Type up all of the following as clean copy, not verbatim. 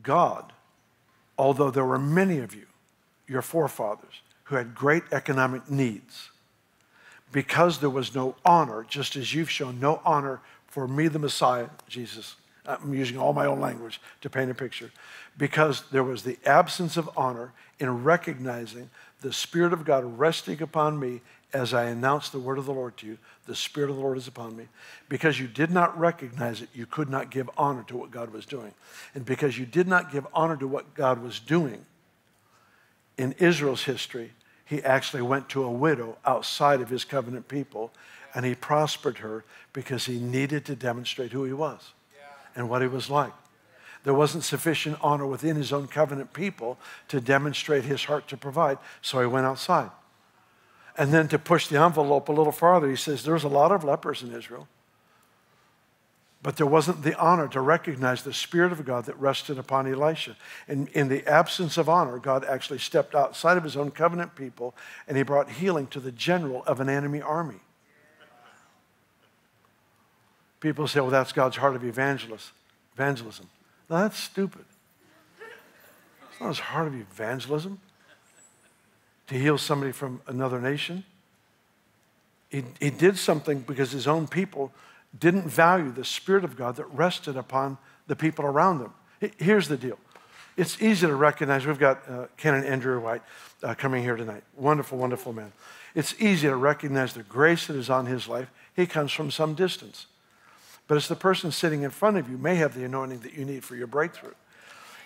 God, although there were many of you, your forefathers, who had great economic needs, because there was no honor, just as you've shown no honor for me, the Messiah, Jesus. I'm using all my own language to paint a picture. Because there was the absence of honor in recognizing the Spirit of God resting upon me as I announced the word of the Lord to you. The Spirit of the Lord is upon me. Because you did not recognize it, you could not give honor to what God was doing. And because you did not give honor to what God was doing, in Israel's history, he actually went to a widow outside of his covenant people, and he prospered her because he needed to demonstrate who he was and what he was like. There wasn't sufficient honor within his own covenant people to demonstrate his heart to provide, so he went outside. And then to push the envelope a little farther, he says, there's a lot of lepers in Israel, but there wasn't the honor to recognize the Spirit of God that rested upon Elisha. And in the absence of honor, God actually stepped outside of his own covenant people, and he brought healing to the general of an enemy army. People say, well, that's God's heart of evangelism. No, that's stupid. It's not his heart of evangelism to heal somebody from another nation. He did something because his own people didn't value the Spirit of God that rested upon the people around them. Here's the deal. It's easy to recognize. We've got Ken and Andrew White coming here tonight. Wonderful, wonderful man. It's easy to recognize the grace that is on his life. He comes from some distance. But it's the person sitting in front of you may have the anointing that you need for your breakthrough.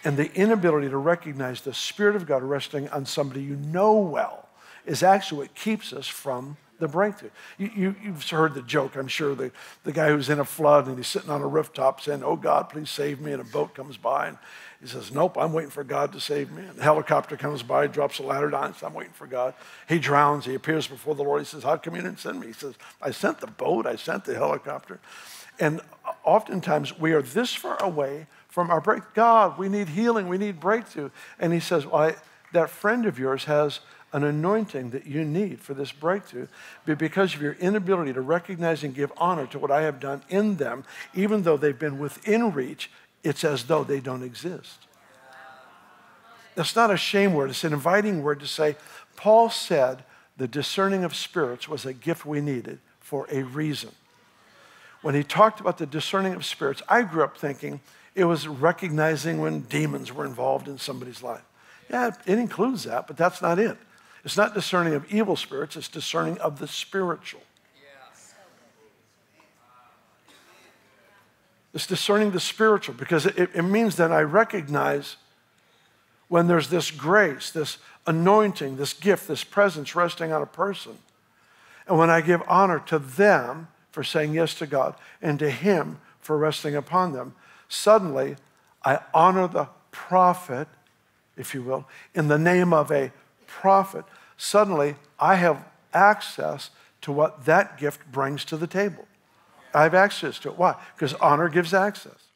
And the inability to recognize the Spirit of God resting on somebody you know well is actually what keeps us from the breakthrough. You've heard the joke, I'm sure, the guy who's in a flood and he's sitting on a rooftop saying, oh God, please save me, and a boat comes by and he says, nope, I'm waiting for God to save me. And the helicopter comes by, drops a ladder down, says, I'm waiting for God. He drowns, he appears before the Lord, he says, how come you didn't send me? He says, I sent the boat, I sent the helicopter. And oftentimes we are this far away from our breakthrough. God, we need healing, we need breakthrough. And he says, well, that friend of yours has an anointing that you need for this breakthrough, but because of your inability to recognize and give honor to what I have done in them, even though they've been within reach, it's as though they don't exist. That's not a shame word, it's an inviting word to say, Paul said the discerning of spirits was a gift we needed for a reason. When he talked about the discerning of spirits, I grew up thinking it was recognizing when demons were involved in somebody's life. Yeah, it includes that, but that's not it. It's not discerning of evil spirits, it's discerning of the spiritual. It's discerning the spiritual because it means that I recognize when there's this grace, this anointing, this gift, this presence resting on a person. And when I give honor to them for saying yes to God and to him for resting upon them, suddenly I honor the prophet, if you will, in the name of a prophet. Suddenly I have access to what that gift brings to the table. I have access to it. Why? Because honor gives access.